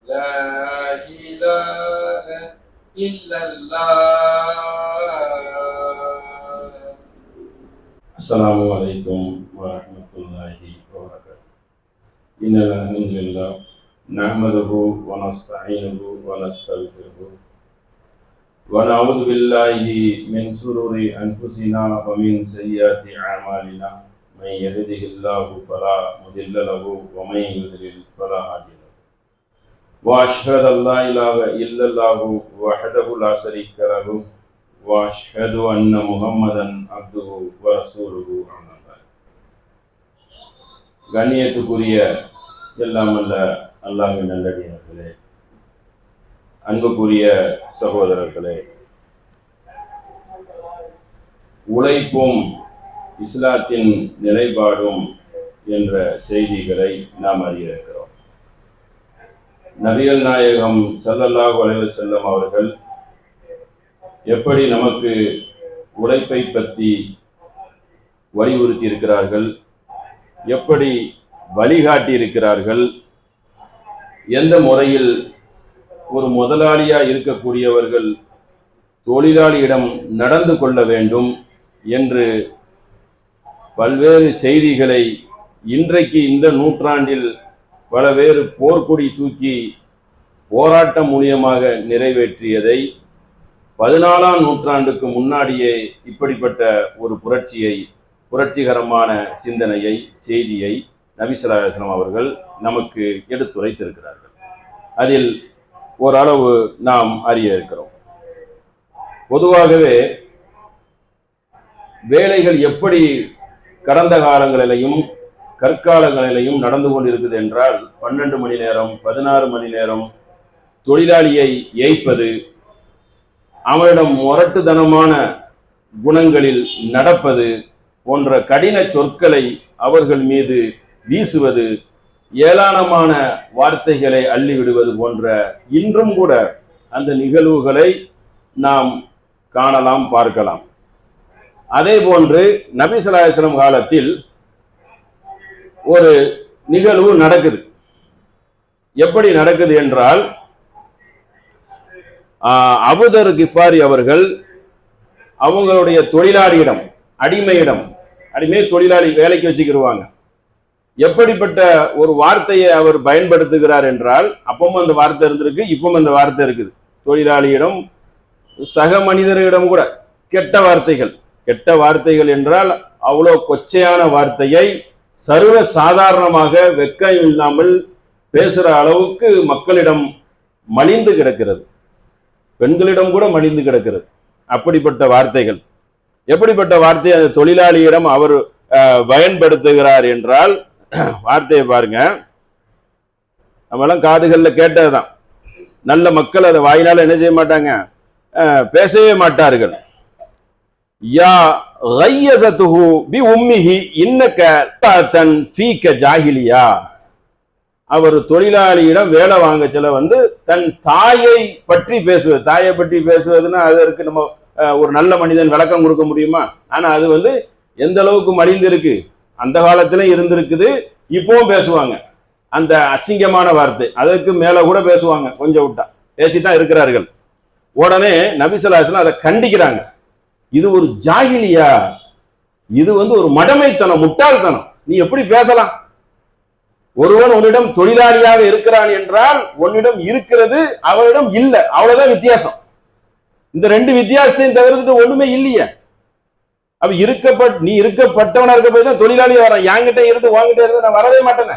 لا إله إلا الله. السلام عليكم ورحمة الله وبركاته. إن الحمد لله نحمده ونستعينه ونستغفره ونعوذ بالله من شرور أنفسنا ومن سيئات أعمالنا. من يهده الله فلا مضل له ومن يضلل فلا هادي له. وأشهد أن لا إله إلا الله وحده لا شريك له وأشهد أن محمدا عبده ورسوله. أما بعد. கண்ணியத்துக்குரிய எல்லாம் அல்ல அல்லாஹ்வின் நல்லடியார்களே, அன்புக்குரிய சகோதரர்களே, உழைப்பும் இஸ்லாத்தின் நிலைப்பாடும் என்ற செய்திகளை நாம் அறியிருக்கிறோம். நபிகள் நாயகம் ஸல்லல்லாஹு அலைஹி வஸல்லம் அவர்கள் எப்படி நமக்கு உழைப்பை பற்றி வலியுறுத்தி இருக்கிறார்கள், எப்படி வழிகாட்டி இருக்கிறார்கள், எந்த முறையில் ஒரு முதலாளியாக இருக்கக்கூடியவர்கள் தொழிலாளியிடம் நடந்து கொள்ள வேண்டும் என்று பல்வேறு செய்திகளை இன்றைக்கு இந்த நூற்றாண்டில் பல பேர் போர்க்கொடி தூக்கி போராட்டம் மூலியமாக நிறைவேற்றியதை 14ஆம் நூற்றாண்டுக்கு முன்னாடியே இப்படிப்பட்ட ஒரு புரட்சிகரமான சிந்தனையை, செய்தியை நபி ஸல்லல்லாஹு அலைஹி வஸல்லம் அவர்கள் நமக்கு எடுத்துரைத்திருக்கிறார்கள். அதில் ஓரளவு நாம் அறிய இருக்கிறோம். பொதுவாகவே வேலைகள் எப்படி கடந்த காலங்களிலையும் கற்காலங்களிலையும் நடந்து கொண்டிருக்குது என்றால் 12 மணி நேரம் 16 மணி நேரம் தொழிலாளியை ஏய்ப்பது, அவனிடம் முரட்டுத்தனமான குணங்களில் நடப்பது போன்ற கடின சொற்களை அவர்கள் மீது வீசுவது, ஏளனமான வார்த்தைகளை அள்ளிவிடுவது போன்ற இன்றும் கூட அந்த நிகழ்வுகளை நாம் காணலாம், பார்க்கலாம். அதே போன்று நபி ஸல்லல்லாஹு அலைஹி வஸல்லம் காலத்தில் ஒரு நிகழ்வு நடக்குது. எப்படி நடக்குது என்றால், அபூதர் கிஃபாரி அவர்கள் அவங்களுடைய தொழிலாளியிடம், அடிமை தொழிலாளி வேலைக்கு வச்சுக்கிடுவாங்க. எப்படிப்பட்ட ஒரு வார்த்தையை அவர் பயன்படுத்துகிறார் என்றால், அப்பவும் அந்த வார்த்தை இருந்திருக்கு, இப்பவும் அந்த வார்த்தை இருக்குது. தொழிலாளியிடம், சக மனிதரிடம் கூட கெட்ட வார்த்தைகள் என்றால் அவ்வளோ கொச்சையான வார்த்தையை சர்வ சாதாரணமாக வெக்கம் இல்லாமல் பேசுகிற அளவுக்கு மக்களிடம் மலிந்து கிடக்கிறது, பெண்களிடம் கூட மலிந்து கிடக்கிறது. அப்படிப்பட்ட வார்த்தைகள், எப்படிப்பட்ட வார்த்தையை அந்த தொழிலாளியிடம் அவர் பயன்படுத்துகிறார் என்றால், வார்த்தையை பாருங்க. நம்மளாம் காதுகளில் கேட்டதுதான். நல்ல மக்கள் அதை வாயினால என்ன செய்ய மாட்டாங்க, பேசவே மாட்டார்கள். யா கையஸதுஹு பி உம்மிஹி இன்னக தன் ஃபீக ஜாஹிலியா. அவர் தொழிலாளியிடம் வேலை வாங்க செல்ல தன் தாயை பற்றி பேசுவது. தாயை பற்றி பேசுவதுன்னா அதற்கு நம்ம ஒரு நல்ல மனிதன் விளக்கம் கொடுக்க முடியுமா? ஆனா அது எந்த அளவுக்கு மலிந்து இருக்கு, அந்த காலத்திலும் இருந்திருக்குது, இப்பவும் பேசுவாங்க. அந்த அசிங்கமான வார்த்தை அதற்கு மேல கூட பேசுவாங்க, கொஞ்சம் விட்டா பேசித்தான் இருக்கிறார்கள். உடனே நபி ஸல்லல்லாஹு அலைஹி வஸல்லம் அதை கண்டிக்கிறாங்க. இது ஒரு ஜாஹிலியா, இது ஒரு மடமைத்தனம், முட்டாள்தனம். நீ எப்படி பேசலாம்? ஒருவன் உன்னிடம் தொழிலாளியாக இருக்கிறான் என்றால் உன்னிடம் இருக்கிறது அவனிடம் இல்லை, அவ்வளவுதான் வித்தியாசம். இந்த ரெண்டு வித்தியாசத்தையும் தவிர்த்துட்டு ஒண்ணுமே இல்லையே. அப்ப நீ இருக்கப்பட்டவனா இருக்க போய் தான் தொழிலாளியா வர. என்கிட்ட இருந்து வாங்கிட்ட இருந்து நான் வரவே மாட்டேனே,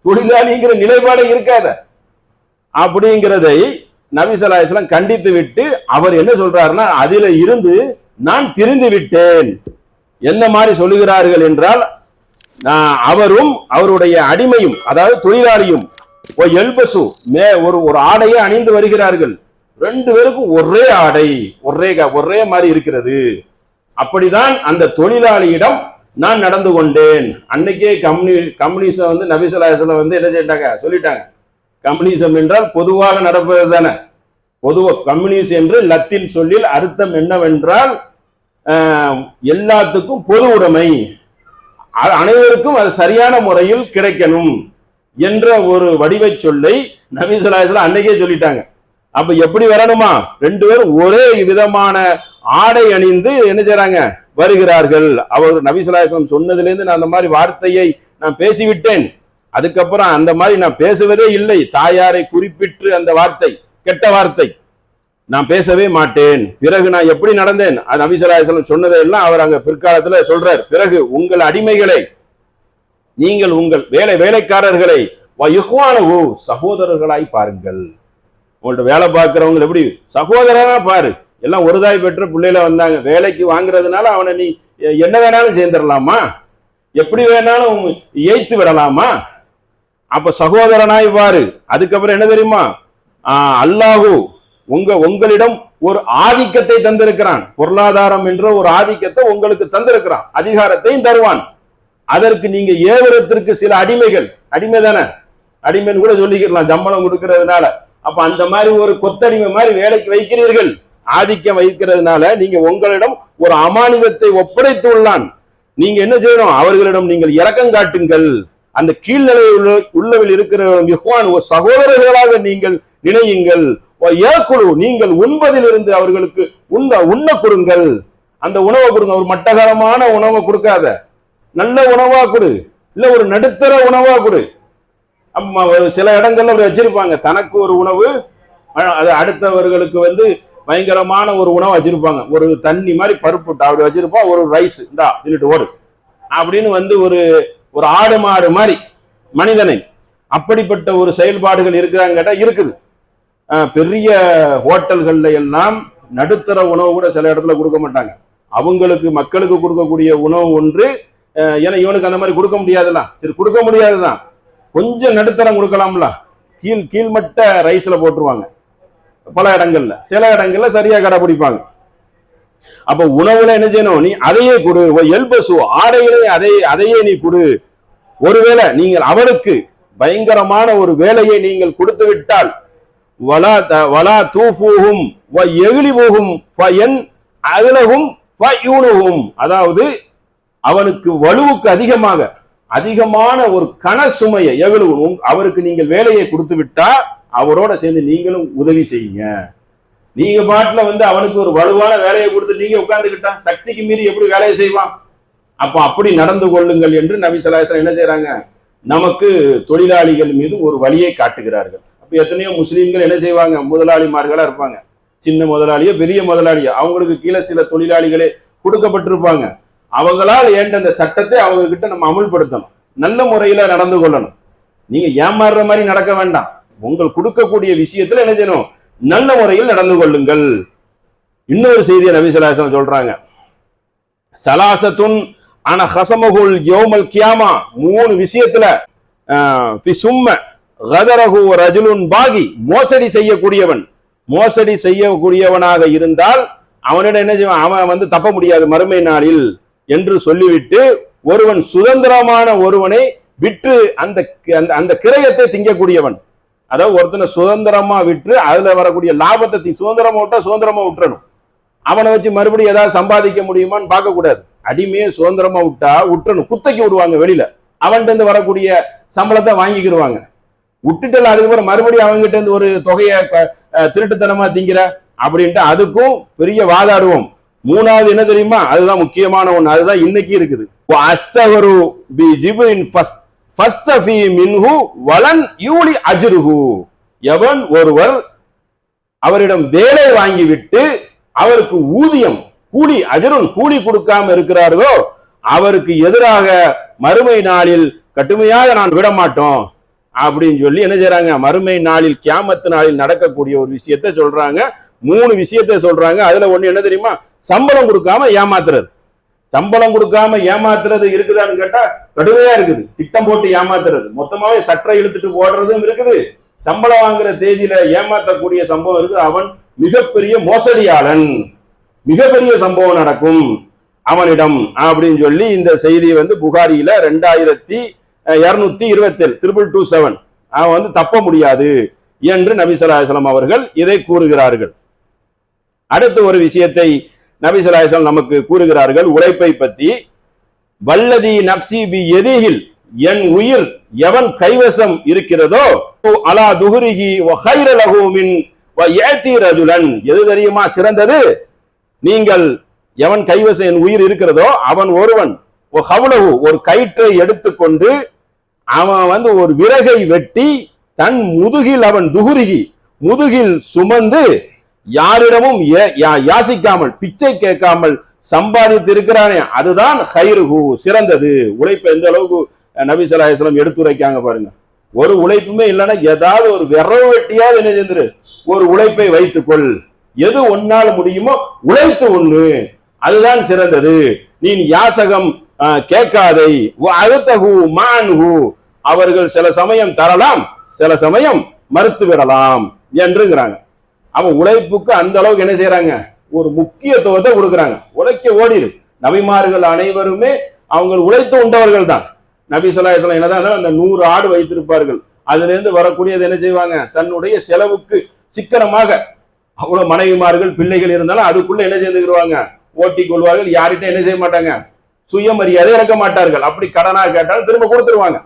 தொழிலாளிங்கிற நிலைப்பாடு இருக்காத. அப்படிங்கிறதை நபி ஸல்லல்லாஹு அலைஹி வஸல்லம் கண்டித்து விட்டு அவர் என்ன சொல்றாருன்னா, அதில இருந்து நான் திரிந்து விட்டேன். என்ன மாதிரி சொல்லுகிறார்கள் என்றால், அவரும் அவருடைய அடிமையும், அதாவது தொழிலாளியும் ஒரு ஆடையை அணிந்து வருகிறார்கள். ரெண்டு பேருக்கும் ஒரே ஆடை, ஒரே மாதிரி இருக்கிறது. அப்படிதான் அந்த தொழிலாளியிடம் நான் நடந்து கொண்டேன். அன்னைக்கே கம்யூனிசம் நபி ஸல்லல்லாஹு அலைஹி வஸல்லம் என்ன செய்தாங்க, சொல்லிட்டாங்க. கம்யூனிசம் என்றால் பொதுவாக நடப்பது தானே. பொதுவாக கம்யூனிஸ்ட் என்று லத்தீன் சொல்லில் அர்த்தம் என்னவென்றால் எல்லாத்துக்கும் பொது உடைமை, அனைவருக்கும் அது சரியான முறையில் கிடைக்கணும் என்ற ஒரு வடிவை சொல்லை நபி ஸல்லல்லாஹு அலைஹி வஸல்லம் அன்னைக்கே சொல்லிட்டாங்க. அப்ப எப்படி வரணுமா? ரெண்டு பேரும் ஒரே விதமான ஆடை அணிந்து என்ன செய்றாங்க, வருகிறார்கள். அவர் நபி ஸல்லல்லாஹு அலைஹி வஸல்லம் சொன்னதுல இருந்து நான் அந்த மாதிரி வார்த்தையை நான் பேசிவிட்டேன், அதுக்கப்புறம் அந்த மாதிரி நான் பேசுவதே இல்லை. தாயாரை குறிப்பிட்டு அந்த வார்த்தை கெட்ட வார்த்தை நான் பேசவே மாட்டேன். பிறகு நான் எப்படி நடந்தேன், நபி ஸல்லல்லாஹு அலைஹி வஸல்லம் சொன்னதெல்லாம் அவர் அங்க பிற்காலத்துல சொல்றார். பிறகு உங்கள் அடிமைகளை, நீங்கள் உங்கள் வேலைக்காரர்களை சகோதரர்களாய் பாருங்கள். உங்கள்ட்ட வேலை பார்க்கிறவங்க எப்படி சகோதரனா பாரு. எல்லாம் ஒருதாய் பெற்ற பிள்ளையில வந்தாங்க, வேலைக்கு வாங்குறதுனால அவனை நீ என்ன வேணாலும் சேர்ந்துடலாமா, எப்படி வேணாலும் ஏய்த்து விடலாமா? அப்ப சகோதரனாய் பாரு. அதுக்கப்புறம் என்ன தெரியுமா, அல்லாஹு உங்களிடம் ஒரு ஆதிக்கத்தை தந்திருக்கிறான், பொருளாதாரம் என்ற ஒரு ஆதிக்கத்தை உங்களுக்கு தந்திருக்கிறான், அதிகாரத்தையும் தருவான். அதற்கு நீங்க ஏவரத்திற்கு சில அடிமைகள், அடிமை தானே, அடிமைன்னு கூட சொல்லிக்கலாம் சம்பளம் கொடுக்கறதுனால. அப்ப அந்த மாதிரி ஒரு கொத்தடிமை மாதிரி வேலைக்கு வைக்கிறீர்கள், ஆதிக்கம் வைக்கிறதுனால நீங்க உங்களிடம் ஒரு அமானிதத்தை ஒப்படைத்துள்ளான். நீங்க என்ன செய்யணும், அவர்களிடம் நீங்கள் இரக்கம் காட்டுங்கள். அந்த கீழ்நிலையில் உள்ளவில் இருக்கிற சகோதரர்களாக நீங்கள் நினையுங்கள். நீங்கள் உண்பதிலிருந்து அவர்களுக்கு உண்ண கொடுங்கள். அந்த உணவை கொடுங்க, ஒரு மட்டகரமான உணவை கொடுக்காத, நல்ல உணவா கொடு, இல்ல ஒரு நடுத்தர உணவா கொடு. சில இடங்கள்ல வச்சிருப்பாங்க தனக்கு ஒரு உணவு, அது அடுத்தவர்களுக்கு பயங்கரமான ஒரு உணவு வச்சிருப்பாங்க. ஒரு தண்ணி மாதிரி பருப்பு அப்படி வச்சிருப்போம், ஒரு ரைஸ் இந்தா தின்னுட்டு ஓடு அப்படின்னு ஒரு ஆடு மாடு மாதிரி மனிதனை. அப்படிப்பட்ட ஒரு செயல்பாடுகள் இருக்கிறாங்க, இருக்குது. பெரிய ஹோட்டல்கள்ல எல்லாம் நடுத்தர உணவு கூட சில இடத்துல கொடுக்க மாட்டாங்க. அவங்களுக்கு மக்களுக்கு கொடுக்கக்கூடிய உணவு ஒன்று, ஏன்னா இவனுக்கு அந்த மாதிரி கொடுக்க முடியாதுல்ல, சரி கொடுக்க முடியாதுதான், கொஞ்சம் நடுத்தரம் கொடுக்கலாம்ல, கீழ்மட்ட ரைஸ்ல போட்டுருவாங்க பல இடங்கள்ல. சில இடங்கள்ல சரியா கடைபிடிப்பாங்க. அப்ப உணவுல என்ன செய்யணும், நீ அதையே கொடு. எல்பசு ஆடையிலே அதையே நீ கொடு. ஒருவேளை நீங்கள் அவருக்கு பயங்கரமான ஒரு வேலையை நீங்கள் கொடுத்து விட்டால், வலா தூஃபூஹும் வ யக்லிபுஹும் ஃபயன் அக்லஹும் ஃபயூனுஹும், அதாவது அவனுக்கு வலுவுக்கு அதிகமான ஒரு கன சுமையை எவ்வளவு அவருக்கு நீங்கள் வேலையை கொடுத்து விட்டா அவரோட சேர்ந்து நீங்களும் உதவி செய்யுங்க. நீங்க பாட்டுல அவனுக்கு ஒரு வலுவான வேலையை கொடுத்து நீங்க உட்கார்ந்துக்கிட்டா சக்திக்கு மீறி எப்படி வேலையை செய்வான்? அப்ப அப்படி நடந்து கொள்ளுங்கள் என்று நபி ஸல்லல்லாஹு அலைஹி வஸல்லம் என்ன செய்யறாங்க, நமக்கு தொழிலாளிகள் மீது ஒரு வழியை காட்டுகிறார்கள். அப்ப எத்தனையோ முஸ்லீம்கள் என்ன செய்வாங்க, முதலாளிமார்களா இருப்பாங்க, சின்ன முதலாளியோ பெரிய முதலாளியோ, அவங்களுக்கு கீழே சில தொழிலாளிகளே கொடுக்கப்பட்டிருப்பாங்க. அவங்களால் ஏண்ட அந்த சட்டத்தை அவங்க கிட்ட நம்ம அமுல்படுத்தணும், நல்ல முறையில நடந்து கொள்ளணும். நீங்க ஏமாறுற மாதிரி நடக்க வேண்டாம். உங்கள் கொடுக்கக்கூடிய விஷயத்துல என்ன செய்யணும், நல்ல முறையில் நடந்து கொள்ளுங்கள். இன்னொரு செய்தியை நபி ஸல்லல்லாஹு அலைஹி வஸல்லம் சொல்றாங்க, சலாசத்துன் அன ஹஸமஹுல் யௌமல் கியாமா, மூணு விஷயத்துல ஃபி சும்ம கதரஹு ரஜுலுன் பாகி, மோசடி செய்யக்கூடியவனாக இருந்தால் அவனிடம் என்ன செய்வான், அவன் தப்ப முடியாது மறுமை நாளில் என்று சொல்லிவிட்டு, ஒருவன் சுதந்திரமான ஒருவனை விற்று அந்த கிரயத்தை திங்கக்கூடியவன், அதாவது ஒருத்தனை சுதந்திரமா விற்று அதுல வரக்கூடிய லாபத்தை சுதந்திரமா விட்டுறணும். அவனை வச்சு மறுபடியும் ஏதாவது சம்பாதிக்க முடியுமான்னு பார்க்க கூடாது. அடிமையே சுதந்திரமா விட்டுறணும். குத்தைக்கு விடுவாங்க, வெளியில அவன்கிட்ட இருந்து வரக்கூடிய சம்பளத்தை வாங்கிக்கிடுவாங்க. விட்டுட்டு அதுக்கப்புறம் மறுபடியும் அவங்ககிட்ட இருந்து ஒரு தொகையை திருட்டுத்தனமா திங்கிற அப்படின்ட்டு அதுக்கும் பெரிய வாதாடுவோம். மூணாவது என்ன தெரியுமா, அதுதான் முக்கியமான ஒண்ணு, அதுதான் இன்னைக்கு இருக்குது. எவன் ஒருவர் அவரிடம் வேலை வாங்கிவிட்டு அவருக்கு ஊதியம் கூலி கொடுக்காம இருக்கிறார்களோ அவருக்கு எதிராக மறுமை நாளில் கடுமையாக நான் விட மாட்டோம் அப்படின்னு சொல்லி என்ன செய்யறாங்க, மறுமை நாளில் கியாமத்து நாளில் நடக்கக்கூடிய ஒரு விஷயத்தை சொல்றாங்க. மூணு விஷயத்தை சொல்றாங்க. அதுல ஒண்ணு என்ன தெரியுமா, சம்பளம் கொடுக்காம ஏமாத்துறது. சம்பளம் கொடுக்காம ஏமாத்துறது இருக்குதான்னு கேட்டா கடுமையா இருக்குது. திட்டம் போட்டு ஏமாத்துறது, மொத்தமாவே சட்டை இழுத்துட்டு ஓடுறதும் இருக்குது. சம்பளம் வாங்குற தேதியில ஏமாத்தக்கூடிய சம்பவம் இருக்குது. அவன் மிகப்பெரிய மோசடியாளன், மிகப்பெரிய சம்பவம் நடக்கும் அவனிடம் அப்படின்னு சொல்லி இந்த செய்தி புகாரியில 2227 227 அவன் தப்ப முடியாது என்று நபி ஸல்லல்லாஹு அலைஹி வஸல்லம் அவர்கள் இதை கூறுகிறார்கள். அடுத்த ஒரு விஷயத்தை நபி ஸல்லல்லாஹு அலைஹி வஸல்லம் நமக்கு கூறுகிறார்கள் உழைப்பை பற்றி. வல்லதி நப்சி பி யதிஹில், என் உயிர் எவன் கைவசம் இருக்கிறதோ அலா துஹுரிஹி வ கைர லஹு மின் வ யஅதி ரஜுலன், எது தெரியுமா சிறந்தது? நீங்கள் எவன் கைவசம் என் உயிர் இருக்கிறதோ அவன் ஒருவன் ஒரு கயிற்றை எடுத்துக்கொண்டு அவன் ஒரு விறகை வெட்டி தன் முதுகில் அவன் துஹுரிஹி முதுகில் சுமந்து யாரிடமும் யாசிக்காமல் பிச்சை கேட்காமல் சம்பாதித்து இருக்கிறானே அதுதான் ஹைருஹு சிறந்தது. உழைப்பை எந்த அளவுக்கு நபி ஸல்லல்லாஹு அலைஹி வஸல்லம் எடுத்துரைக்காங்க பாருங்க. ஒரு உழைப்புமே இல்லைன்னா ஏதாவது ஒரு விறகு வெட்டியாவது என்ன செஞ்சிரு, ஒரு உழைப்பை வைத்துக்கொள். எது ஒன்னால் முடியுமோ உழைத்து ஒண்ணு, அதுதான் சிறந்தது. நீ யாசகம் கேட்காதை. அவர்கள் சில சமயம் தரலாம், சில சமயம் மறுத்து விடலாம் என்றுங்கிறாங்க. அவன் உழைப்புக்கு அந்த அளவுக்கு என்ன செய்யறாங்க, ஒரு முக்கியத்துவத்தை கொடுக்குறாங்க. உழைக்க ஓடிடு. நபிமார்கள் அனைவருமே அவங்க உழைத்து உண்டவர்கள் தான். நபி ஸல்லல்லாஹு அலைஹி வஸல்லம் என்னதான் அந்த 100 ஆடு வைத்திருப்பார்கள். அதுல இருந்து வரக்கூடியது என்ன செய்வாங்க, தன்னுடைய செலவுக்கு சிக்கனமாக அவ்வளவு மனைவிமார்கள் பிள்ளைகள் இருந்தாலும் அதுக்குள்ள என்ன செய்துருவாங்க, ஓட்டி கொள்வார்கள். யார்கிட்ட என்ன செய்ய மாட்டாங்க, சுயமரியாதை இறக்க மாட்டார்கள். அப்படி கடனா கேட்டாலும் திரும்ப கொடுத்துருவாங்க.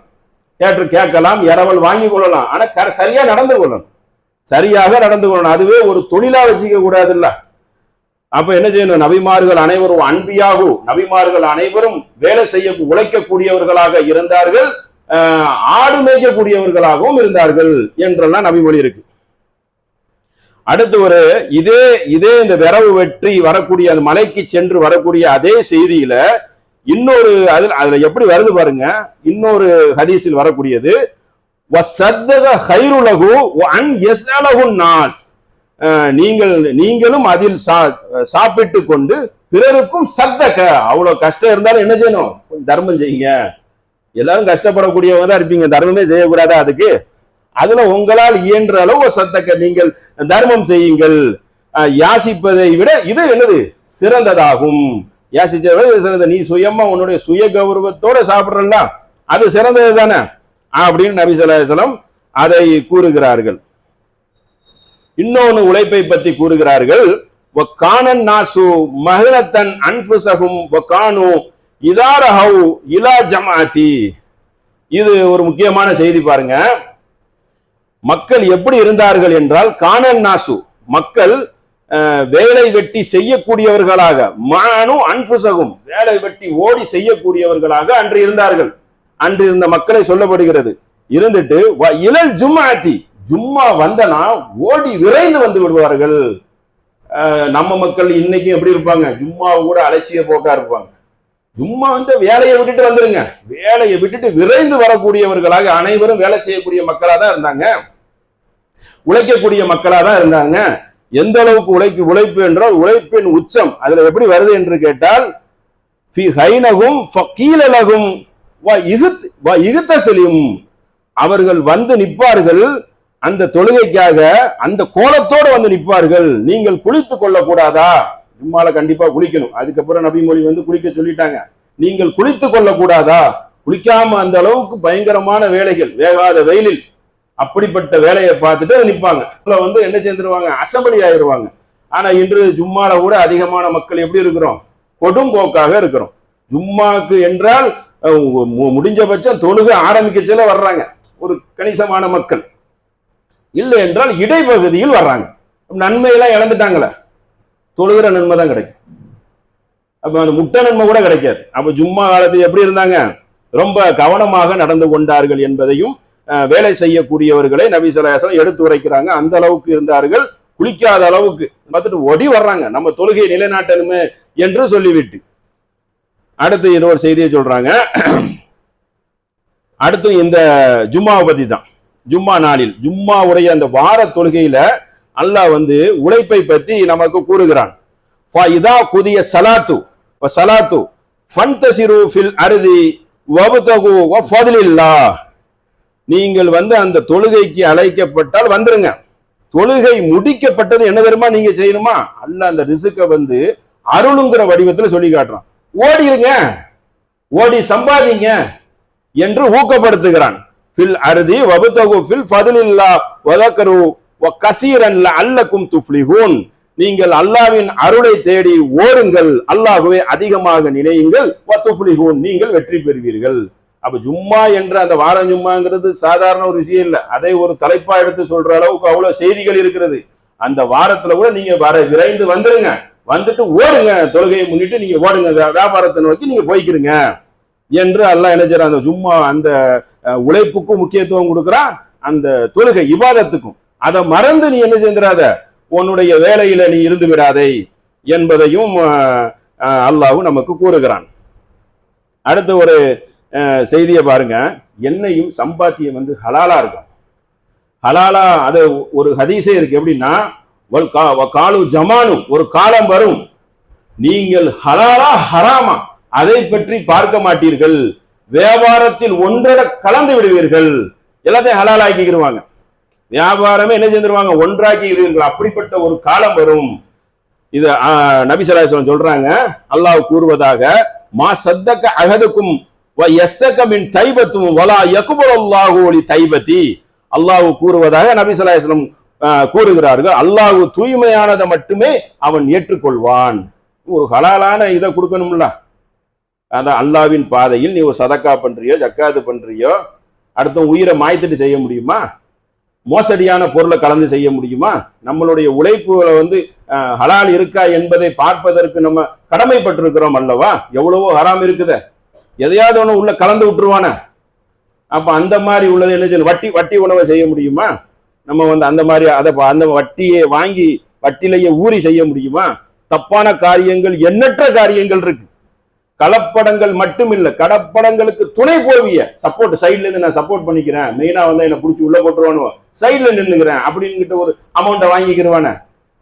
கேட்கலாம், இரவல் வாங்கி கொள்ளலாம், ஆனா சரியா நடந்து கொள்ளணும், சரியாக நடந்து கொள்ளணும். அதுவே ஒரு தொழிலா வச்சுக்க கூடாது இல்ல. அப்ப என்ன செய்யணும், நபிமார்கள் அனைவரும் அன்பியாகும், நபிமார்கள் அனைவரும் வேலை செய்ய உழைக்கக்கூடியவர்களாக இருந்தார்கள், ஆடு மேய்க்கக்கூடியவர்களாகவும் இருந்தார்கள் என்றெல்லாம் நபிமொழி இருக்கு. அடுத்து இதே இந்த விரவு வெற்றி வரக்கூடிய அந்த மலைக்கு சென்று வரக்கூடிய அதே செய்தியில இன்னொரு அதுல எப்படி வருது பாருங்க. இன்னொரு ஹதீஸில் வரக்கூடியது நீங்களும் அதில் சாப்பிட்டு கொண்டு பிறருக்கும் சத்தக, அவ்வளவு கஷ்டம் இருந்தாலும் என்ன செய்யணும், தர்மம் செய்யுங்க. எல்லாரும் கஷ்டப்படக்கூடியவங்க தான் இருப்பீங்க, தர்மமே செய்யக்கூடாதா? அதுல உங்களால் இயன்ற அளவு சத்தக்க நீங்கள் தர்மம் செய்யுங்கள். யாசிப்பதை விட இது என்னது சிறந்ததாகும். யாசிச்சதை சிறந்த, நீ சுயமா உன்னுடைய சுய கௌரவத்தோட சாப்பிடுறா அது சிறந்தது தானே அப்படின்னு நபி ஸல்லல்லாஹு அலைஹி வஸல்லம் அதை கூறுகிறார்கள். இன்னொன்னு உழைப்பை பற்றி கூறுகிறார்கள். வகானன் நாசு மஹ்னத்தன் அன்ஃபுஸஹும் வகானு இதாரஹு இலா ஜமாஅத்தி. இது ஒரு முக்கியமான செய்தி பாருங்க. மக்கள் எப்படி இருந்தார்கள் என்றால், கானன் நாசு மக்கள் வேலை வெட்டி செய்யக்கூடியவர்களாக, மானு அன்புசகும் வேலை வெட்டி ஓடி செய்யக்கூடியவர்களாக அன்று இருந்தார்கள். அன்று இருந்த மக்களை சொல்லப்படுகிறது. இருந்துட்டு இலல் ஜும்மாத்தி, ஜும்மா வந்தனா ஓடி விரைந்து வந்து விடுவார்கள். நம்ம மக்கள் இன்னைக்கு எப்படி இருப்பாங்க, ஜும்மா கூட அலட்சிய போக்கா இருப்பாங்க. ஜும்மா வேலையை விட்டுட்டு வந்துருங்க, வேலையை விட்டுட்டு விரைந்து வரக்கூடியவர்களாக அனைவரும் வேலை செய்யக்கூடிய மக்களா தான் இருந்தாங்க, உழைக்கக்கூடிய மக்களா தான் இருந்தாங்க. எந்த அளவுக்கு உழைப்பு என்றால் உழைப்பின் உச்சம் அதுல எப்படி வருது என்று கேட்டால், அவர்கள் வந்து நிற்பார்கள் அந்த தொழுகைக்காக, அந்த கோலத்தோடு வந்து நிற்பார்கள். நீங்கள் குளித்துக் கொள்ள கூடாதா? ஜும்மால கண்டிப்பா குளிக்கணும். அதுக்கப்புறம் நபிமொழி குளிக்க சொல்லிட்டாங்க. நீங்கள் குளித்துக் கொள்ள கூடாதா? குளிக்காம அந்த அளவுக்கு பயங்கரமான வேலைகள், வேகாத வெயிலில் அப்படிப்பட்ட வேலையை பார்த்துட்டு நிற்பாங்க. என்ன செஞ்சிருவாங்க, அசம்பளி ஆயிடுவாங்க. ஆனா இன்று ஜும்மால கூட அதிகமான மக்கள் எப்படி இருக்கிறோம், கொடும்போக்காக இருக்கிறோம். ஜும்மாக்கு என்றால் முடிஞ்சபட்சம் தொழுகை ஆரம்பிக்கச்சல வர்றாங்க ஒரு கணிசமான மக்கள், இல்லை என்றால் இடைப்பகுதியில் வர்றாங்க. நன்மையெல்லாம் இழந்துட்டாங்களே, தொழுகிற நன்மை தான் கிடைக்கும், அப்ப அந்த முட்டை நன்மை கூட கிடைக்காது. அப்ப ஜும்மா காலத்தில் எப்படி இருந்தாங்க, ரொம்ப கவனமாக நடந்து கொண்டார்கள் என்பதையும் வேலை செய்யக்கூடியவர்களை நபி ஸல்லல்லாஹு அலைஹி வஸல்லம் எடுத்து உரைக்கிறாங்க. அந்த அளவுக்கு இருந்தார்கள். குளிக்காத அளவுக்கு பார்த்துட்டு ஓடி வர்றாங்க, நம்ம தொழுகையை நிலைநாட்டணுமே என்று சொல்லிவிட்டு. அடுத்து இன்னொரு செய்தியை சொல்றாங்க. அடுத்து இந்த ஜும்மாவை பத்தி தான். ஜும்மா நாளில் ஜும்மாவுடைய அந்த வார தொழுகையில அல்லாஹ் உழைப்பை பற்றி நமக்கு கூறுகிறான். இதா குதிய சலாத்து சலாத்து ஃபன்தசிரு ஃபில் அர்தி வப்தகு வஃபத்லில்லாஹ். நீங்கள் அந்த தொழுகைக்கு அழைக்கப்பட்டால் வந்துருங்க. தொழுகை முடிக்கப்பட்டது என்ன தெரியுமா நீங்க செய்யணுமா, அல்லாஹ் அந்த ரிஸ்கை அருளுங்கிற வடிவத்துல சொல்லி காட்டுறான். ஓடிருங்க, ஓடி சம்பாதிங்க என்று ஊக்கப்படுத்துகிறான். Fill அர்தி வப்தகு fill ஃபத்லில்லாஹ் வதக்கரு வகஸீரன் லஅல்லகும் துஃப்லிஹூன். நீங்கள் அல்லாஹ்வின் அருளை தேடி ஓடுங்கள், அல்லாஹ்வை அதிகமாக நினையுங்கள், வதுஃப்லிஹூன் நீங்கள் வெற்றி பெறுவீர்கள். அப்ப ஜும்மா என்ற அந்த வாரம் ஜும்மாங்கிறது சாதாரண ஒரு விஷயம் இல்லை. அதை ஒரு தலைப்பா எடுத்து சொல்ற அளவுக்கு அவ்வளவு செய்திகள் இருக்கிறது. அந்த வாரத்துல கூட நீங்க விரைந்து வந்துருங்க, வந்துட்டு ஓடுங்க, தொழுகையை முன்னிட்டு நீங்க ஓடுங்க, வியாபாரத்தை நோக்கி நீங்க போய்க்கிறீங்க என்று அல்லாஹ் என்ன செய்யறான், அந்த ஜும்மா அந்த உழைப்புக்கும் முக்கியத்துவம் கொடுக்குறான், அந்த தொழுகை இபாதத்துக்கும். அதை மறந்து நீ என்ன செஞ்சிடாத, உன்னுடைய வேலையில நீ இருந்து விடாதே என்பதையும் அல்லாஹ் நமக்கு கூறுகிறான். அடுத்து ஒரு செய்தியை பாருங்க. எண்ணெயும் சம்பாத்தியம் வந்து ஹலாலா இருக்கும். ஹலாலா அது ஒரு ஹதீஸே இருக்கு. எப்படின்னா, காலு ஜமானு, ஒரு காலம் வரும் நீங்கள் ஹலாலா ஹராமா அதை பற்றி பார்க்க மாட்டீர்கள், வியாபாரத்தில் ஒன்றர கலந்து விடுவீர்கள், எல்லாத்தையும் ஹலாலாக்கிடுவாங்க, வியாபாரமே என்ன செஞ்சிருவாங்க, ஒன்றாக்கிடுவீர்கள். அப்படிப்பட்ட ஒரு காலம் வரும். இது நபி ஸல்லல்லாஹு அலைஹி வஸல்லம் சொல்றாங்க. அல்லாஹ் கூறுவதாக, மா சத்தக அஹதுக்கும் வ யஸ்தக மின் தைபத்தும் வலா யக்புலுல்லாஹு லி தைபதி. அல்லாஹ் கூறுவதாக நபி ஸல்லல்லாஹு அலைஹி வஸல்லம் கூறுகிறார்கள், அல்லாஹ் தூய்மையானதை மட்டுமே அவன் ஏற்றுக்கொள்வான். ஒரு ஹலாலான இதை கொடுக்கணும்ல. அதான் அல்லாஹ்வின் பாதையில் நீ ஒரு சதக்கா பண்றியோ ஜக்காத்து பண்றியோ, அடுத்த உயிரை மாய்த்துட்டு செய்ய முடியுமா? மோசடியான பொருளை கலந்து செய்ய முடியுமா? நம்மளுடைய உழைப்புல வந்து ஹலால் இருக்கா என்பதை பார்ப்பதற்கு நம்ம கடமைப்பட்டிருக்கிறோம் அல்லவா? எவ்வளவோ ஹராம் இருக்குது, எதையாவது ஒண்ணு உள்ள கலந்து விட்டுருவான. அப்ப அந்த மாதிரி உள்ளது என்ன செய்யணும், வட்டி உணவை செய்ய முடியுமா? நம்ம வந்து அந்த மாதிரி அந்த வட்டியை வாங்கி வட்டிலேயே ஊறி செய்ய முடியுமா? தப்பான காரியங்கள், எண்ணற்ற காரியங்கள் இருக்கு. கலப்படங்கள் மட்டும் இல்ல, கடப்படங்களுக்கு துணை போவிய சப்போர்ட், சைட்ல இருந்து நான் சப்போர்ட் பண்ணிக்கிறேன், மெயினா வந்து என்ன பிடிச்சி உள்ள போட்டுருவானு, சைட்ல நின்னுக்கிறேன் அப்படின்னு ஒரு அமௌண்ட்டை வாங்கிக்கிறவான,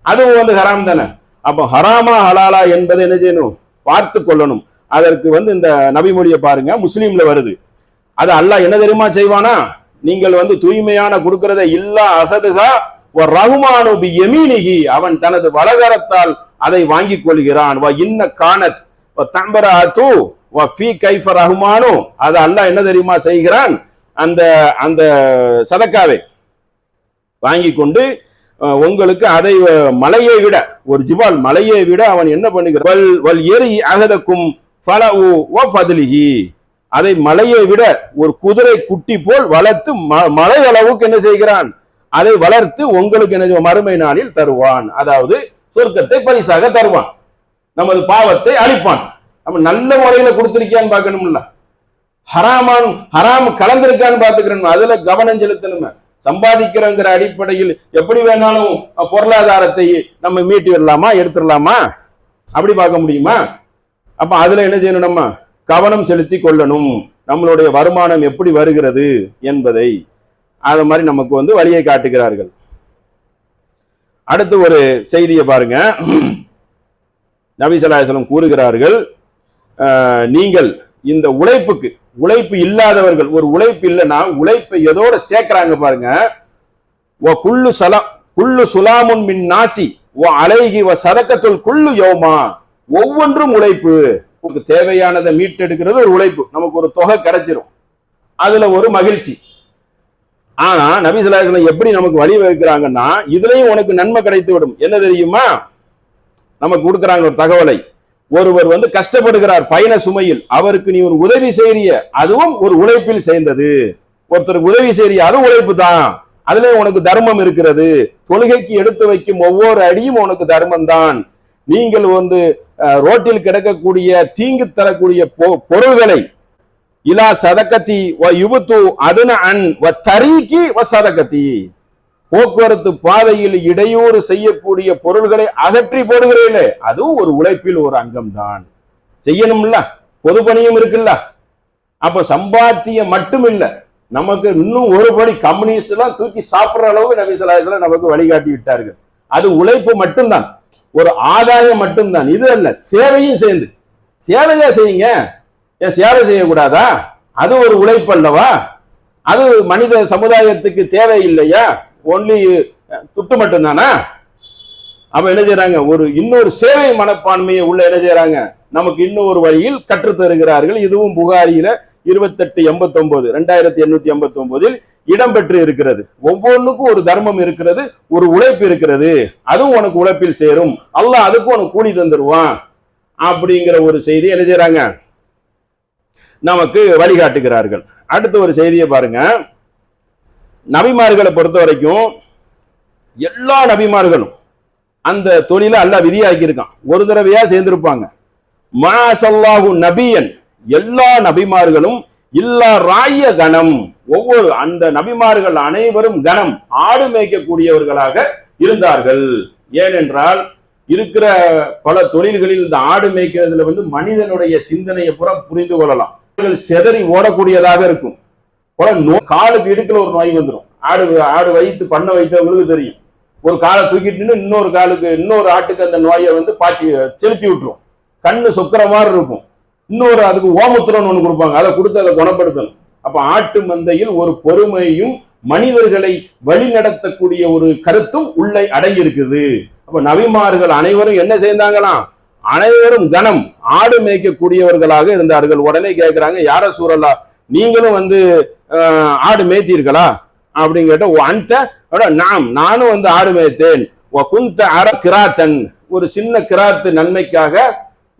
அதுவும் வந்து ஹராம் தானே. அப்போ ஹராமா ஹலாலா என்பதை என்ன செய்யணும், பார்த்து கொள்ளணும். அதற்கு வந்து இந்த நபிமொழியை பாருங்க, முஸ்லீம்ல வருது. அது அல்லாஹ் என்ன தெரியுமா செய்வானா, நீங்கள் வந்து தூய்மையான கொடுக்கிறத இல்லா அகதுகா ரஹ்மானு பி யமீனிஹி, அவன் தனது வலகரத்தால் அதை வாங்கிக் கொள்கிறான். வ இன்ன கானத் வ தம்பராது வ ஃபீ கைஃப ரஹ்மானு, அது அல்லாஹ் என்ன தெரியுமா செய்கிறான், அந்த அந்த சதக்காவை வாங்கி கொண்டு உங்களுக்கு அதை மலையை விட, ஒரு ஜிபால் மலையை விட அவன் என்ன பண்ணுகிறான், வல் எரி அகதக்கும் ஃபலஉ வ ஃபத்லிஹி, அதை மலையை விட ஒரு குதிரை குட்டி போல் வளர்த்து மலை அளவுக்கு என்ன செய்கிறான், அதை வளர்த்து உங்களுக்கு என்ன மறுமை நாளில் தருவான். அதாவது சொர்க்கத்தை பரிசாக தருவான், நமது பாவத்தை அழிப்பான். நம்ம நல்ல முறையில கொடுத்திருக்கியான்னு பார்க்கணும்ல, ஹராம் கலந்திருக்கான்னு பார்த்துக்கிறோம், அதுல கவனம் செலுத்தணுமே. சம்பாதிக்கிறங்கிற அடிப்படையில் எப்படி வேணாலும் பொருளாதாரத்தை நம்ம மீட்டி வரலாமா, எடுத்துடலாமா, அப்படி பார்க்க முடியுமா? அப்ப அதுல என்ன செய்யணும், நம்ம கவனம் செலுத்தி கொள்ளணும். நம்மளுடைய வருமானம் எப்படி வருகிறது என்பதை அது மாதிரி நமக்கு வந்து வழியை காட்டுகிறார்கள். அடுத்து ஒரு செய்தியை பாருங்க. நபி ஸல்லல்லாஹு அலைஹி வஸல்லம் கூறுகிறார்கள், நீங்கள் இந்த உழைப்பு இல்லாதவர்கள், ஒரு உழைப்பு இல்லைன்னா உழைப்பை எதோட சேர்க்கிறாங்க பாருங்க. குல்லு சுலாமுன் மின் நாசி ஓ அலைஹி வ சதக்கத்துல் குல்லு யௌமா, ஒவ்வொன்றும் உழைப்பு. நமக்கு தேவையானதை மீட்டெடுக்கிறது ஒரு உழைப்பு, நமக்கு ஒரு தொகை கிடைச்சிரும், அதுல ஒரு மகிழ்ச்சி. ஆனா நபி ஸல்லல்லாஹு அலைஹி வஸல்லம் எப்படி நமக்கு வழி வகுக்கிறாங்கன்னா, இதுலயும் உனக்கு நன்மை கிடைத்து விடும். என்ன தெரியுமா, நமக்கு கொடுக்குறாங்க ஒரு தகவலை. ஒருவர் வந்து கஷ்டப்படுகிறார் பயண சுமையில், அவருக்கு நீ ஒரு உதவி செய்ய, அதுவும் ஒரு உழைப்பில் சேர்ந்தது. ஒருத்தருக்கு உதவி செய்ய, அது உழைப்பு தான், அதுல உனக்கு தர்மம் இருக்கிறது. தொழுகைக்கு எடுத்து வைக்கும் ஒவ்வொரு அடியும் உனக்கு தர்மம் தான். நீங்கள் வந்து ரோட்டில் கிடக்கக்கூடிய தீங்கு தரக்கூடிய பொருள்களை இலா சதக்கத்தி வ யுபத்து அதுன அன் வ தரீகி வ சதக்கத்தி, போக்குவரத்து பாதையில் இடையூறு செய்யக்கூடிய பொருள்களை அகற்றி போடுகிறீர்களே, அதுவும் ஒரு உழைப்பில் ஒரு அங்கம் தான். செய்யணும்ல, பொது பணியும் இருக்குல்ல. அப்ப சம்பாத்தியம் மட்டும் இல்ல, நமக்கு இன்னும் ஒரு படி கம்யூனிஸ்ட் எல்லாம் தூக்கி சாப்பிடுற அளவுக்கு நபி ஸல்லல்லாஹு அலைஹி வஸல்லம் நமக்கு வழிகாட்டி விட்டார்கள். அது உழைப்பு மட்டும்தான், ஒரு ஆதாயம் மட்டும்தான். இது அல்ல, சேவையும் சேர்ந்து. சேவையா செய்யுங்க, ஏன் சேவை செய்யக்கூடாதா? அது ஒரு உழைப்பு அல்லவா? அது மனித சமுதாயத்துக்கு தேவை இல்லையா? ஒன்லி துட்டு மட்டும்தானா? அப்ப என்ன செய்யறாங்க, ஒரு இன்னொரு சேவை மனப்பான்மையை உள்ள என்ன செய்யறாங்க, நமக்கு இன்னொரு வழியில் கற்று தருகிறார்கள். இதுவும் புகாரியில 2889 2889 இடம்பெற்று இருக்கிறது. ஒவ்வொன்றுக்கும் ஒரு தர்மம் இருக்கிறது, ஒரு உழைப்பு இருக்கிறது, அதுவும் உனக்கு உழைப்பில் சேரும், அல்லாஹ் அதுக்கும் உனக்கு கூலி தந்துருவான் அப்படிங்கிற ஒரு செய்தி என்ன செய்யறாங்க நமக்கு வழிகாட்டுகிறார்கள். அடுத்த ஒரு செய்தியை பாருங்க. நபிமார்களை பொறுத்த வரைக்கும் எல்லா நபிமார்களும் அந்த தொழிலை அல்லாஹ் விதியாக்கி இருக்கான். ஒரு தடவையா சேர்ந்திருப்பாங்க. மாசல்லாஹு நபியன், எல்லா நபிமார்களும் இல்லா ராய கணம், ஒவ்வொரு அந்த நபிமார்கள் அனைவரும் கணம், ஆடு மேய்க்கக்கூடியவர்களாக இருந்தார்கள். ஏனென்றால் இருக்கிற பல தொழில்களில் இந்த ஆடு மேய்க்கிறதுல மனிதனுடைய சிந்தனையை புற புரிந்து கொள்ளலாம். செதறி ஓடக்கூடியதாக இருக்கும். காலுக்கு இடுக்கல ஒரு நோய் வந்துடும். ஆடு வைத்து பண்ண வைத்தவங்களுக்கு தெரியும். ஒரு காலை தூக்கிட்டு இன்னொரு ஆட்டுக்கு அந்த நோயை பாய்ச்சி செலுத்தி விட்டுரும். கண்ணு சொக்கிற மாதிரி இருக்கும். இன்னொரு அதுக்கு ஓமுத்திரம்னு ஒண்ணு கொடுப்பாங்க, அதை கொடுத்து அதை குணப்படுத்தணும். அப்ப ஆட்டு மந்தையில் ஒரு பொறுமையும் மனிதர்களை வழி நடத்தக்கூடிய ஒரு கருத்தும் உள்ளே அடங்கி இருக்குது. அப்ப நபிமார்கள் அனைவரும் என்ன செய்தாங்களாம்? அனைவரும் கணம், ஆடு மேய்க்கக்கூடியவர்களாக இருந்தார்கள். உடனே கேட்கிறாங்க, யார சூழலா நீங்களும் ஆடு மேய்த்தீர்களா அப்படின்னு கேட்ட, நானும் ஆடு மேய்த்தேன். கிராத்தன், ஒரு சின்ன கிராத்து நன்மைக்காக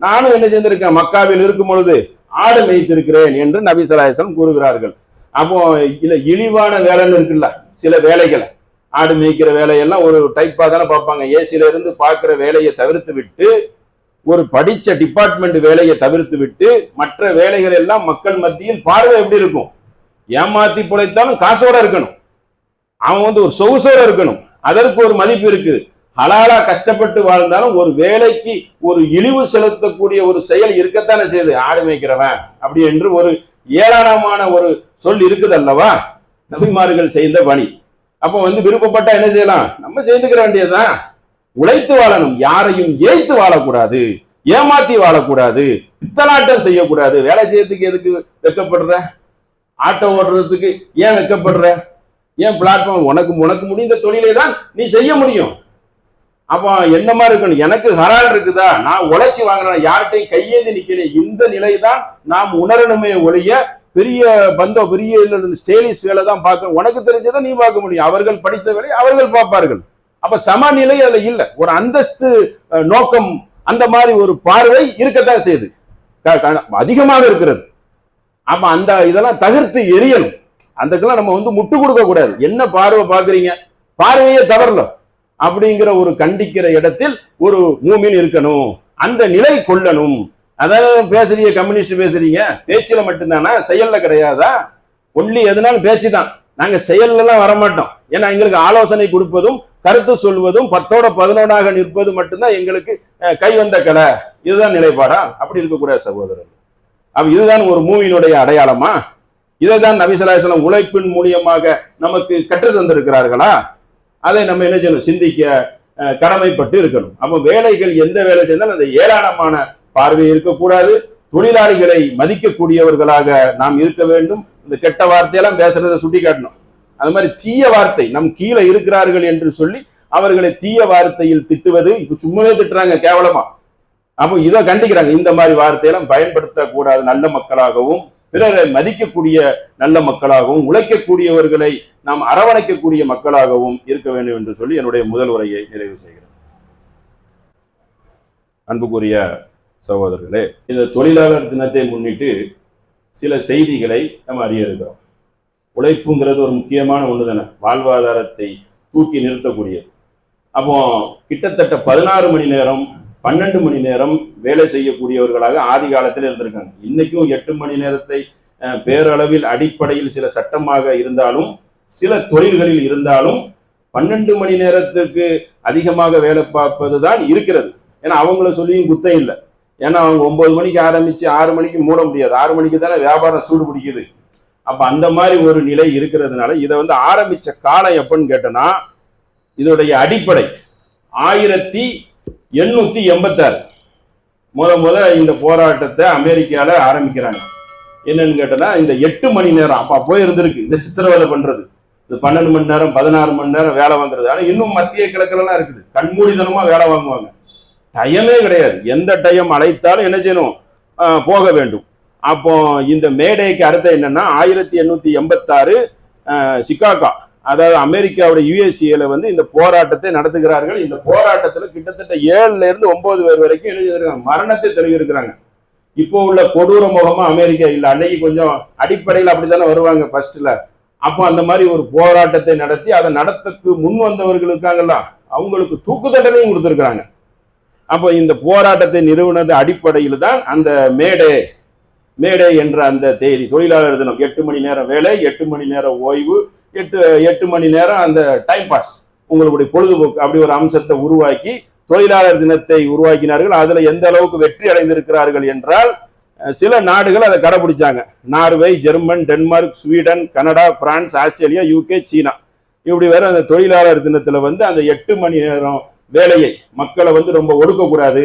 நானும் என்ன செய்திருக்கேன், மக்காவில் இருக்கும் பொழுது ஆடு மேய்த்திருக்கிறேன் என்று நபி ஸல்லல்லாஹு அலைஹி வஸல்லம் கூறுகிறார்கள். அப்போ இல்ல இழிவான வேலைன்னு இருக்குல்ல, சில வேலைகளை ஆடு மேய்க்கிற வேலையெல்லாம் ஒரு டைப்பா தானே பார்ப்பாங்க. ஏசில இருந்து பார்க்கிற வேலையை தவிர்த்து விட்டு, ஒரு படிச்ச டிபார்ட்மெண்ட் வேலையை தவிர்த்து விட்டு மற்ற வேலைகள் எல்லாம் மக்கள் மத்தியில் பார்வை எப்படி இருக்கும்? ஏமாத்தி பிழைத்தாலும் காசோட இருக்கணும், அவன் ஒரு சொகுசோட இருக்கணும், அதற்கு ஒரு மதிப்பு இருக்கு. ஹலாலா கஷ்டப்பட்டு வாழ்ந்தாலும் ஒரு வேலைக்கு ஒரு இழிவு செலுத்தக்கூடிய ஒரு செயல் இருக்கத்தானே செய்யுது, ஆடு மேய்க்கிறவன் அப்படி என்று ஒரு ஏளனமான ஒரு சொல் இருக்குது அல்லவா நபிமார்கள் செய்த பணி. அப்போ விருப்பப்பட்டா என்ன செய்யலாம், நம்ம செய்துக்கிற வேண்டியதுதான். உழைத்து வாழணும், யாரையும் ஏய்த்து வாழக்கூடாது, ஏமாத்தி வாழக்கூடாது, பித்தலாட்டம் செய்யக்கூடாது. வேலை செய்யறதுக்கு எதுக்கு வெக்கப்படுற? ஆட்டோ ஓடுறதுக்கு ஏன் வெக்கப்படுற? ஏன் பிளாட்ஃபார்ம்? உனக்கு முடிந்த தொழிலை தான் நீ செய்ய முடியும். அப்போ என்ன மாதிரி இருக்கணும், எனக்கு ஹலால் இருக்குதா, நான் உழைச்சி வாங்குறேன், யார்கிட்டையும் கையேந்தி நிக்கல. இந்த நிலை தான் நாம் உணரணுமே ஒழிய பெரிய பெரிய ஸ்டேலிஸ் வேலை தான் பார்க்கணும். உனக்கு தெரிஞ்சதை நீ பார்க்க முடியும், அவர்கள் படித்த வேலை அவர்கள் பார்ப்பார்கள். அப்ப சமநிலை அதுல இல்ல, ஒரு அந்தஸ்து நோக்கம் அந்த மாதிரி ஒரு பார்வை இருக்கத்தான் செய்யுது, அதிகமாக இருக்கிறது. அப்ப அந்த இதெல்லாம் தவிர்த்து எரியணும். அதுக்கெல்லாம் நம்ம முட்டு கொடுக்க கூடாது. என்ன பார்வை பாக்குறீங்க, பார்வையே தவறல அப்படிங்கிற ஒரு கண்டிக்கிற இடத்தில் ஒரு மூமின் இருக்கணும், அந்த நிலை கொள்ளணும். அதாவது பேசுறீங்க, கம்யூனிஸ்ட் பேசுறீங்க, பேச்சுல மட்டும்தானா, செயல்ல கிடையாதா? ஒன்லி எதுனாலும் பேச்சு தான், நாங்க செயல்ல எல்லாம் வரமாட்டோம். ஏன்னா எங்களுக்கு ஆலோசனை கொடுப்பதும் கருத்து சொல்வதும் 10ஓட 11ஆக நிற்பது மட்டும்தான் எங்களுக்கு கை வந்த கலை. இதுதான் நிலைப்பாடா? அப்படி இருக்கக்கூடாது சகோதரர். அப்ப இதுதான் ஒரு மூவியினுடைய அடையாளமா? இதைதான் நபி ஸல்லல்லாஹு அலைஹி வஸல்லம் உழைப்பின் மூலியமாக நமக்கு கற்று தந்திருக்கிறார்களா? அதை நம்ம என்ன செய்யணும், சிந்திக்க கடமைப்பட்டு இருக்கணும். அப்ப வேலைகள் எந்த வேலை செய்தாலும் அந்த ஏளனமான பார்வை இருக்கக்கூடாது. தொழிலாளிகளை மதிக்கக்கூடியவர்களாக நாம் இருக்க வேண்டும். இந்த கெட்ட வார்த்தையெல்லாம் பேசுறதை சுட்டி காட்டணும். அது மாதிரி தீய வார்த்தை, நம் கீழே இருக்கிறார்கள் என்று சொல்லி அவர்களை தீய வார்த்தையில் திட்டுவது, இப்ப சும்மாவே திட்டுறாங்க கேவலமா. அப்போ இதை கண்டிக்கிறாங்க. இந்த மாதிரி வார்த்தையெல்லாம் பயன்படுத்தக்கூடாது. நல்ல மக்களாகவும் பிறரை மதிக்கக்கூடிய நல்ல மக்களாகவும் உழைக்கக்கூடியவர்களை நாம் அரவணைக்கக்கூடிய மக்களாகவும் இருக்க வேண்டும் என்று சொல்லி என்னுடைய முதல் உரையை நிறைவு செய்கிறேன். அன்புக்குரிய சகோதரர்களே, இந்த தொழிலாளர் தினத்தை முன்னிட்டு சில செய்திகளை நம்ம அறிய இருக்கிறோம். உழைப்புங்கிறது ஒரு முக்கியமான ஒன்று தானே, வாழ்வாதாரத்தை தூக்கி நிறுத்தக்கூடியது. அப்போ கிட்டத்தட்ட 16 மணி நேரம் 12 மணி நேரம் வேலை செய்யக்கூடியவர்களாக ஆதி காலத்தில் இருந்திருக்காங்க. இன்னைக்கும் 8 மணி நேரத்தை பேரளவில் அடிப்படையில் சில சட்டமாக இருந்தாலும் சில தொழில்களில் இருந்தாலும் 12 மணி நேரத்துக்கு அதிகமாக வேலை பார்ப்பது தான் இருக்கிறது. ஏன்னா அவங்கள சொல்லியும் குத்தம் இல்லை. ஏன்னா அவங்க 9 மணிக்கு ஆரம்பிச்சு 6 மணிக்கு மூட முடியாது, 6 மணிக்கு தானே வியாபாரம் சூடு பிடிக்குது. அப்ப அந்த மாதிரி ஒரு நிலை இருக்கிறதுனால இதை ஆரம்பிச்ச காலம் எப்பன்னு கேட்டோம்னா, இதோடைய அடிப்படை 1886 முத இந்த போராட்டத்தை அமெரிக்கால ஆரம்பிக்கிறாங்க. என்னன்னு கேட்டோம்னா, இந்த 8 மணி நேரம் அப்ப போய் இருந்திருக்கு இந்த சித்திரவதை பண்றது, இந்த 12 மணி நேரம் 16 மணி நேரம் வேலை வாங்குறது. ஆனா இன்னும் மத்திய கிழக்குலாம் இருக்குது, கண்மூடித்தனமா வேலை வாங்குவாங்க, டயமே கிடையாது. எந்த டைம் அழைத்தாலும் என்ன செய்யணும், போக வேண்டும். அப்போ இந்த மேடைக்கு அர்த்தம் என்னன்னா, 1886 சிகாகோ, அதாவது அமெரிக்காவுடைய யுஎஸ்ஏல இந்த போராட்டத்தை நடத்துகிறார்கள். இந்த போராட்டத்தில் கிட்டத்தட்ட 7ல இருந்து 9 பேர் வரைக்கும் எழுதியிருக்காங்க, மரணத்தை தெரிவிக்கிறாங்க. இப்போ உள்ள கொடூர முகமா அமெரிக்கா இல்லை. அன்னைக்கு கொஞ்சம் அடிப்படையில் அப்படித்தானே வருவாங்க ஃபர்ஸ்ட்ல. அப்போ அந்த மாதிரி ஒரு போராட்டத்தை நடத்தி அதை நடத்தக்கு முன் வந்தவர்கள் இருக்காங்கல்ல, அவங்களுக்கு தூக்கு தண்டனையும் கொடுத்துருக்காங்க. அப்போ இந்த போராட்டத்தை நிறுவனது அடிப்படையில் தான் அந்த மேடே மேடே என்ற அந்த தேதி, தொழிலாளர் தினம். 8 மணி நேரம் வேலை, 8 மணி நேரம் ஓய்வு, 8 மணி நேரம் அந்த டைம் பாஸ், உங்களுடைய பொழுதுபோக்கு, அப்படி ஒரு அம்சத்தை உருவாக்கி தொழிலாளர் தினத்தை உருவாக்கினார்கள். அதுல எந்த அளவுக்கு வெற்றி அடைந்திருக்கிறார்கள் என்றால், சில நாடுகள் அதை கடைபிடிச்சாங்க. Norway, German, Denmark, Sweden, Canada, France, Australia, UK, சீனா, இப்படி வேற அந்த தொழிலாளர் தினத்துல அந்த 8 மணி நேரம் வேலையை மக்களை ரொம்ப ஒடுக்கக்கூடாது,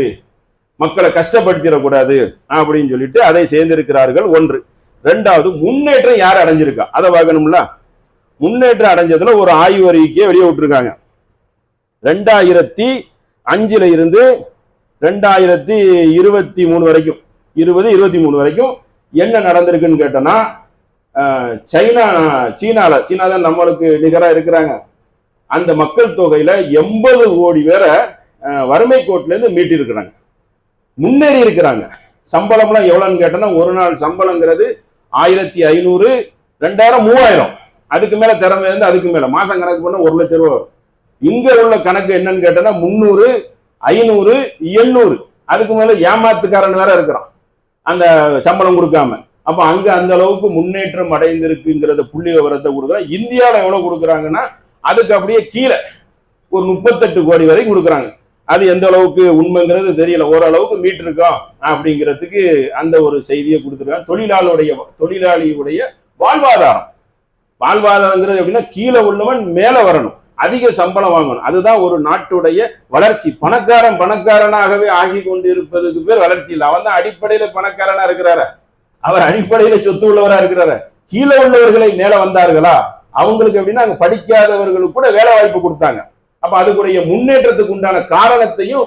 மக்களை கஷ்டப்படுத்திடக்கூடாது அப்படின்னு சொல்லிட்டு அதை சேர்ந்திருக்கிறார்கள். ஒன்று. ரெண்டாவது, முன்னேற்றம் யார் அடைஞ்சிருக்கா அதை பார்க்கணும்ல. முன்னேற்றம் அடைஞ்சதுல ஒரு ஆய்வு அறிக்கையை வெளியே விட்டுருக்காங்க. 2005 இருந்து 2023 வரைக்கும், 2023 வரைக்கும் என்ன நடந்திருக்குன்னு கேட்டோம்னா, சீனா தான் நம்மளுக்கு நிகரா இருக்கிறாங்க. அந்த மக்கள் தொகையில 80 கோடி பேரை வறுமை கோட்டில இருந்து மீட்டி இருக்கிறாங்க, முன்னேறி இருக்கிறாங்க. சம்பளம்லாம் எவ்வளவுன்னு கேட்டோம்னா, ஒரு நாள் சம்பளங்கிறது 1500, 2000, 3000, அதுக்கு மேல திறமை இருந்து அதுக்கு மேல மாசம் கணக்கு பண்ண 1 லட்சம் ரூபாய். இங்க உள்ள கணக்கு என்னன்னு கேட்டோம்னா 300, 500, 800, அதுக்கு மேல ஏமாத்துக்காரன் வேற இருக்கிறான் அந்த சம்பளம் கொடுக்காம. அப்ப அங்க அந்த அளவுக்கு முன்னேற்றம் அடைந்திருக்குங்கிறத புள்ளி விவரத்தை கொடுக்குறாங்க. இந்தியாவில் எவ்வளவு கொடுக்குறாங்கன்னா, அதுக்கு அப்படியே கீழே ஒரு 38 கோடி வரைக்கும் கொடுக்குறாங்க. அது எந்த அளவுக்கு உண்மைங்கிறது தெரியல. ஓரளவுக்கு மீட்டிருக்கோம் அப்படிங்கிறதுக்கு அந்த ஒரு செய்தியை கொடுத்துருக்காங்க. தொழிலாளியுடைய வாழ்வாதாரங்கிறது எப்படின்னா, கீழே உள்ளவன் மேல வரணும், அதிக சம்பளம் வாங்கணும். அதுதான் ஒரு நாட்டுடைய வளர்ச்சி. பணக்காரனாகவே ஆகி கொண்டு இருப்பதுக்கு பேர் வளர்ச்சி இல்லை. அவன் தான் அடிப்படையில பணக்காரனா இருக்கிறாரு, அவர் அடிப்படையில சொத்து உள்ளவரா இருக்கிறாரு. கீழே உள்ளவர்களை மேல வந்தார்களா, அவங்களுக்கு எப்படின்னா அங்க படிக்காதவர்களுக்கு கூட வேலை வாய்ப்பு கொடுத்தாங்க. அப்ப அதுக்குரிய முன்னேற்றத்துக்கு உண்டான காரணத்தையும்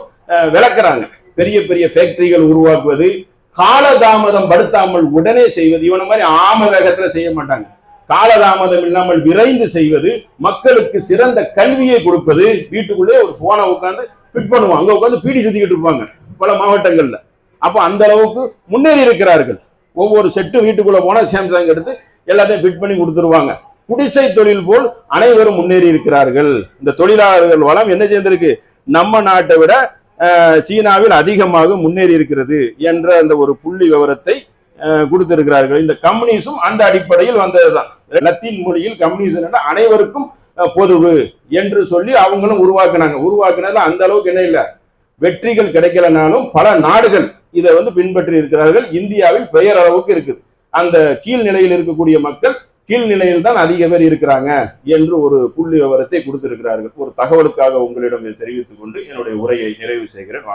விளக்குறாங்க. பெரிய பெரிய ஃபேக்டரிகள் உருவாக்குவது, காலதாமதம் படுத்தாமல் உடனே செய்வது, இவன மாதிரி ஆம வேகத்துல செய்ய மாட்டாங்க. காலதாமதம் இல்லாமல் விரைந்து செய்வது, மக்களுக்கு சிறந்த கல்வியை கொடுப்பது. வீட்டுக்குள்ளே ஒரு போனை உட்காந்து ஃபிட் பண்ணுவாங்க, அங்க உட்காந்து பீடி சுத்திக்கிட்டு இருப்பாங்க பல மாவட்டங்கள்ல. அப்ப அந்த அளவுக்கு முன்னேறி இருக்கிறார்கள். ஒவ்வொரு செட்டு வீட்டுக்குள்ள போனா சாம்சங் எடுத்து எல்லாத்தையும் ஃபிட் பண்ணி கொடுத்துருவாங்க. குடிசை தொழில் போல் அனைவரும் முன்னேறி இருக்கிறார்கள். இந்த தொழிலாளர்கள் வளம் என்ன செய்திருக்கு, நம்ம நாட்டை விட சீனாவில் அதிகமாக முன்னேறி இருக்கிறது என்ற அந்த ஒரு புள்ளி விவரத்தை கொடுத்திருக்கிறார்கள். இந்த கம்யூனிசம் அந்த அடிப்படையில் வந்ததுதான். லத்தீன் மொழியில் கம்யூனிசம் அனைவருக்கும் பொதுவு என்று சொல்லி அவங்களும் உருவாக்குனதுல அந்த அளவுக்கு என்ன இல்லை, வெற்றிகள் கிடைக்கலனாலும் பல நாடுகள் இதை பின்பற்றி இருக்கிறார்கள். இந்தியாவில் பெயர் அளவுக்கு இருக்குது. அந்த கீழ்நிலையில் இருக்கக்கூடிய மக்கள் கீழ்நிலையில் தான் அதிக பேர் இருக்கிறாங்க என்று ஒரு புள்ளி விவரத்தை கொடுத்திருக்கிறார்கள். ஒரு தகவலுக்காக உங்களிடம் தெரிவித்துக் கொண்டு என்னுடைய உரையை நிறைவு செய்கிறேன்.